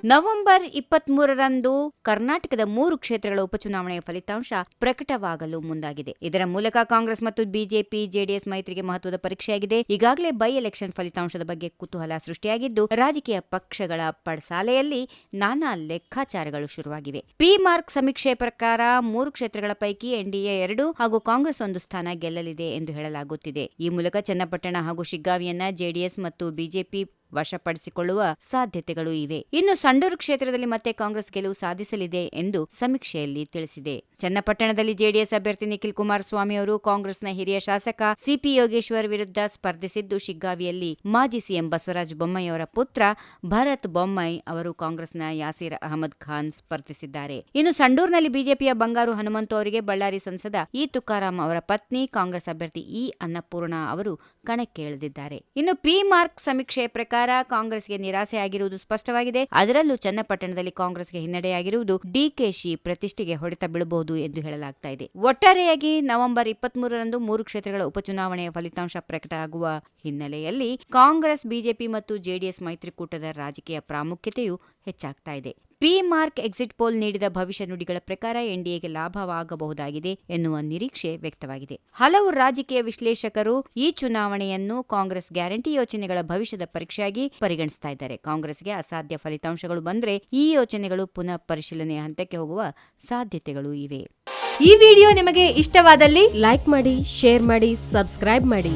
November 23ರಂದು ಕರ್ನಾಟಕದ 3 ಕ್ಷೇತ್ರಗಳ ಉಪಚುನಾವಣೆಯ ಫಲಿತಾಂಶ ಪ್ರಕಟವಾಗಲು ಮುಂದಾಗಿದೆ. ಇದರ ಮೂಲಕ ಕಾಂಗ್ರೆಸ್ ಮತ್ತು ಬಿಜೆಪಿ ಜೆಡಿಎಸ್ ಮೈತ್ರಿಗೆ ಮಹತ್ವದ ಪರೀಕ್ಷೆಯಾಗಿದೆ. ಈಗಾಗಲೇ ಬೈ ಎಲೆಕ್ಷನ್ ಫಲಿತಾಂಶದ ಬಗ್ಗೆ ಕುತೂಹಲ ಸೃಷ್ಟಿಯಾಗಿದ್ದು, ರಾಜಕೀಯ ಪಕ್ಷಗಳ ಪಡಸಾಲೆಯಲ್ಲಿ ನಾನಾ ಲೆಕ್ಕಾಚಾರಗಳು ಶುರುವಾಗಿವೆ. ಪಿ ಮಾರ್ಕ್ ಸಮೀಕ್ಷೆ ಪ್ರಕಾರ 3 ಕ್ಷೇತ್ರಗಳ ಪೈಕಿ ಎನ್ಡಿಎ 2 ಹಾಗೂ ಕಾಂಗ್ರೆಸ್ 1 ಸ್ಥಾನ ಗೆಲ್ಲಲಿದೆ ಎಂದು ಹೇಳಲಾಗುತ್ತಿದೆ. ಈ ಮೂಲಕ ಚನ್ನಪಟ್ಟಣ ಹಾಗೂ ಶಿಗ್ಗಾವಿಯನ್ನ ಜೆಡಿಎಸ್ ಮತ್ತು ಬಿಜೆಪಿ ವಶಪಡಿಸಿಕೊಳ್ಳುವ ಸಾಧ್ಯತೆಗಳು ಇವೆ. ಇನ್ನು ಸಂಡೂರು ಕ್ಷೇತ್ರದಲ್ಲಿ ಮತ್ತೆ ಕಾಂಗ್ರೆಸ್ ಗೆಲುವು ಸಾಧಿಸಲಿದೆ ಎಂದು ಸಮೀಕ್ಷೆಯಲ್ಲಿ ತಿಳಿಸಿದೆ. ಚನ್ನಪಟ್ಟಣದಲ್ಲಿ ಜೆಡಿಎಸ್ ಅಭ್ಯರ್ಥಿ ನಿಖಿಲ್ ಕುಮಾರಸ್ವಾಮಿ ಅವರು ಕಾಂಗ್ರೆಸ್ನ ಹಿರಿಯ ಶಾಸಕ ಸಿಪಿ ಯೋಗೇಶ್ವರ್ ವಿರುದ್ಧ ಸ್ಪರ್ಧಿಸಿದ್ದು, ಶಿಗ್ಗಾವಿಯಲ್ಲಿ ಮಾಜಿ ಸಿಎಂ ಬಸವರಾಜ ಬೊಮ್ಮಾಯಿ ಅವರ ಪುತ್ರ ಭರತ್ ಬೊಮ್ಮಾಯಿ ಅವರು ಕಾಂಗ್ರೆಸ್ನ ಯಾಸೀರ್ ಅಹಮದ್ ಖಾನ್ ಸ್ಪರ್ಧಿಸಿದ್ದಾರೆ. ಇನ್ನು ಸಂಡೂರಿನಲ್ಲಿ ಬಿಜೆಪಿಯ ಬಂಗಾರು ಹನುಮಂತು ಅವರಿಗೆ ಬಳ್ಳಾರಿ ಸಂಸದ ಇ ತುಕಾರಾಂ ಅವರ ಪತ್ನಿ ಕಾಂಗ್ರೆಸ್ ಅಭ್ಯರ್ಥಿ ಇ ಅನ್ನಪೂರ್ಣ ಅವರು ಕಣಕ್ಕೆ ಇಳಿದಿದ್ದಾರೆ. ಇನ್ನು ಪಿ ಮಾರ್ಕ್ ಸಮೀಕ್ಷೆ ಪ್ರಕಾರ ಕಾಂಗ್ರೆಸ್ಗೆ ನಿರಾಸೆಯಾಗಿರುವುದು ಸ್ಪಷ್ಟವಾಗಿದೆ. ಅದರಲ್ಲೂ ಚನ್ನಪಟ್ಟಣದಲ್ಲಿ ಕಾಂಗ್ರೆಸ್ಗೆ ಹಿನ್ನಡೆಯಾಗಿರುವುದು ಡಿಕೆಶಿ ಪ್ರತಿಷ್ಠೆಗೆ ಹೊಡೆತ ಬೀಳಬಹುದು ಎಂದು ಹೇಳಲಾಗ್ತಾ ಇದೆ. ಒಟ್ಟಾರೆಯಾಗಿ ನವೆಂಬರ್ 23ರಂದು 3 ಕ್ಷೇತ್ರಗಳ ಉಪಚುನಾವಣೆಯ ಫಲಿತಾಂಶ ಪ್ರಕಟ ಆಗುವ ಹಿನ್ನೆಲೆಯಲ್ಲಿ ಕಾಂಗ್ರೆಸ್, ಬಿಜೆಪಿ ಮತ್ತು ಜೆಡಿಎಸ್ ಮೈತ್ರಿಕೂಟದ ರಾಜಕೀಯ ಪ್ರಾಮುಖ್ಯತೆಯು ಹೆಚ್ಚಾಗ್ತಾ ಇದೆ. ಪಿ ಮಾರ್ಕ್ ಎಕ್ಸಿಟ್ ಪೋಲ್ ನೀಡಿದ ಭವಿಷ್ಯ ನುಡಿಗಳ ಪ್ರಕಾರ ಎನ್ಡಿಎಗೆ ಲಾಭವಾಗಬಹುದಾಗಿದೆ ಎನ್ನುವ ನಿರೀಕ್ಷೆ ವ್ಯಕ್ತವಾಗಿದೆ. ಹಲವು ರಾಜಕೀಯ ವಿಶ್ಲೇಷಕರು ಈ ಚುನಾವಣೆಯನ್ನು ಕಾಂಗ್ರೆಸ್ ಗ್ಯಾರಂಟಿ ಯೋಜನೆಗಳ ಭವಿಷ್ಯದ ಪರೀಕ್ಷೆಯಾಗಿ ಪರಿಗಣಿಸ್ತಾ ಇದ್ದಾರೆ. ಕಾಂಗ್ರೆಸ್ಗೆ ಅಸಾಧ್ಯ ಫಲಿತಾಂಶಗಳು ಬಂದ್ರೆ ಈ ಯೋಜನೆಗಳು ಪುನಃ ಪರಿಶೀಲನೆಯ ಹಂತಕ್ಕೆ ಹೋಗುವ ಸಾಧ್ಯತೆಗಳು ಇವೆ. ಈ ವಿಡಿಯೋ ನಿಮಗೆ ಇಷ್ಟವಾದಲ್ಲಿ ಲೈಕ್ ಮಾಡಿ, ಶೇರ್ ಮಾಡಿ, ಸಬ್ಸ್ಕ್ರೈಬ್ ಮಾಡಿ.